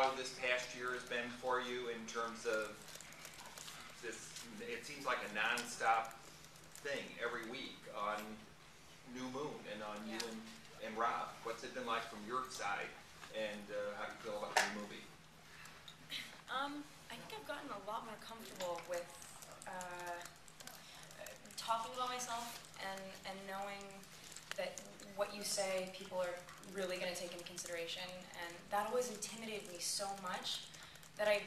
how this past year has been for you in terms of this? It seems like a non-stop thing every week on New Moon and on you and Rob. What's it been like from your side, and how do you feel about the movie? I think I've gotten a lot more comfortable with talking about myself and knowing that what you say people are really going to take into consideration, and that always intimidated me so much that I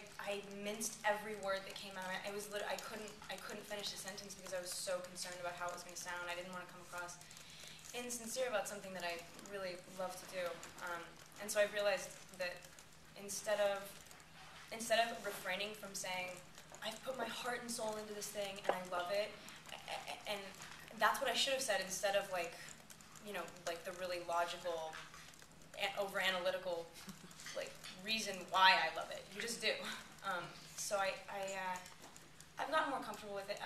minced every word that came out. I couldn't finish the sentence because I was so concerned about how it was going to sound. I didn't want to come across insincere about something that I really love to do, and so I realized that instead of refraining from saying I've put my heart and soul into this thing and I love it, and that's what I should have said instead of like the really logical, over-analytical like reason why I love it. You just do. So I've gotten more comfortable with it,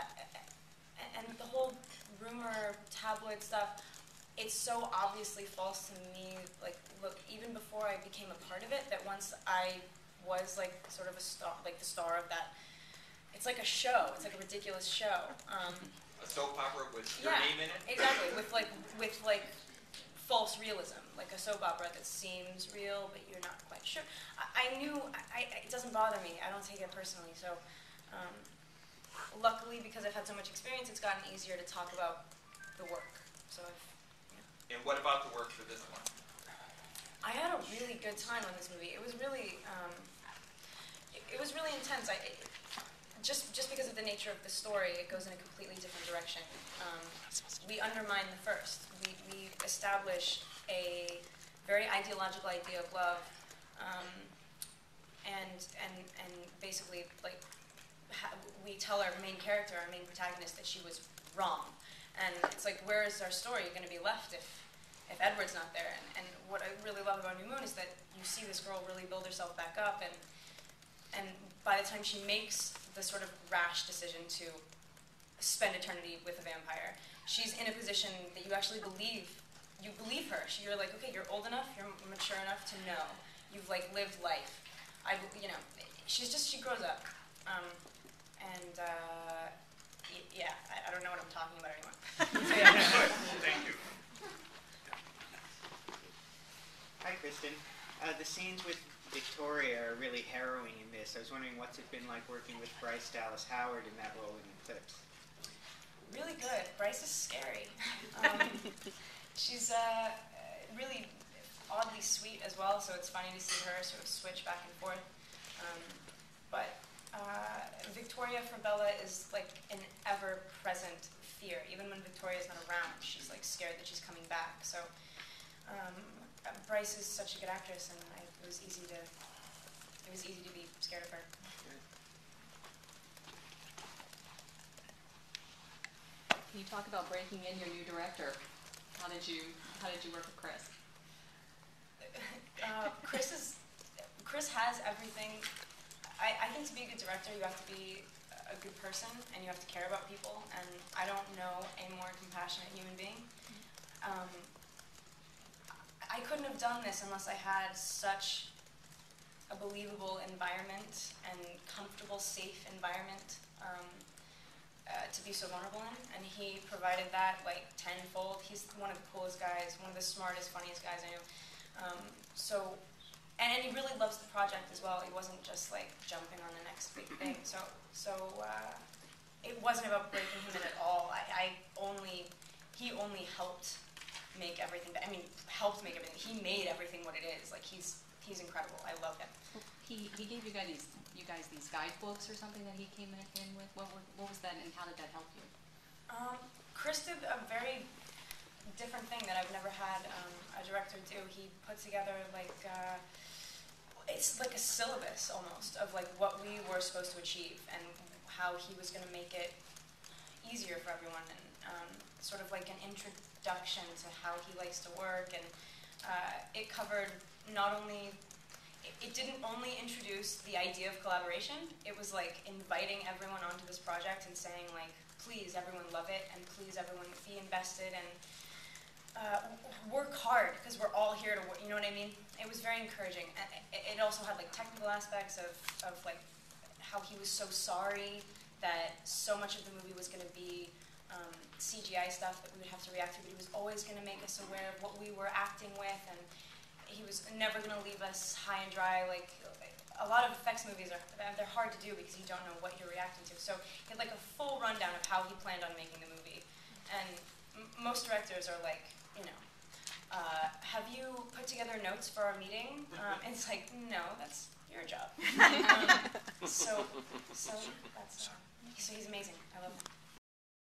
and the whole rumor tabloid stuff. It's so obviously false to me. Like, look, even before I became a part of it, that once I was like sort of a star, like the star of that. It's like a show. It's like a ridiculous show. A soap opera with your name in it. Exactly. With like false realism, like a soap opera that seems real but you're not quite sure. I knew. It doesn't bother me. I don't take it personally. So, luckily, because I've had so much experience, it's gotten easier to talk about the work. So. And what about the work for this one? I had a really good time on this movie. It was really, it was really intense. Just because of the nature of the story, it goes in a completely different direction. We undermine the first. We establish a very ideological idea of love, and basically like we tell our main character, our main protagonist, that she was wrong. And it's like, where is our story going to be left if Edward's not there? And what I really love about New Moon is that you see this girl really build herself back up, and by the time she makes the sort of rash decision to spend eternity with a vampire, she's in a position that you actually believe. You believe her. You're like, okay, you're old enough, you're mature enough to know. You've like lived life. She grows up. Yeah, I don't know what I'm talking about anymore. So, yeah. Thank you. Hi, Kristen. The scenes with Victoria are really harrowing in this. I was wondering what's it been like working with Bryce Dallas Howard in that role in Eclipse? Really good. Bryce is scary. She's really oddly sweet as well, so it's funny to see her sort of switch back and forth. But Victoria for Bella is like an ever-present fear. Even when Victoria's not around, she's like scared that she's coming back. So Bryce is such a good actress, and it was easy to be scared of her. Can you talk about breaking in your new director? How did you work with Chris? Chris has everything. I think to be a good director, you have to be a good person, and you have to care about people. And I don't know a more compassionate human being. I couldn't have done this unless I had such a believable environment and comfortable, safe environment to be so vulnerable in. And he provided that like tenfold. He's one of the coolest guys, one of the smartest, funniest guys I know. And he really loves the project as well. He wasn't just like jumping on the next big thing. So it wasn't about breaking him in at all. He only helped make everything. Helped make everything. He made everything what it is. Like he's incredible. I love him. He gave you guys these guidebooks or something that he came in with. What was that, and how did that help you? Chris did a very different thing that I've never had a director do. He put together like it's like a syllabus almost of like what we were supposed to achieve and how he was going to make it easier for everyone, and sort of like an introduction to how he likes to work. And it covered not only, it didn't only introduce the idea of collaboration, it was like inviting everyone onto this project and saying like, please everyone love it, and please everyone be invested, and work hard because we're all here to work. You know what I mean? It was very encouraging. And it also had like technical aspects of like how he was so sorry that so much of the movie was going to be CGI stuff that we would have to react to, but he was always going to make us aware of what we were acting with, and he was never going to leave us high and dry. Like a lot of effects movies they're hard to do because you don't know what you're reacting to. So he had like a full rundown of how he planned on making the movie, and most directors are like, you know, have you put together notes for our meeting? And it's like, no, that's your job. So that's so he's amazing. I love him.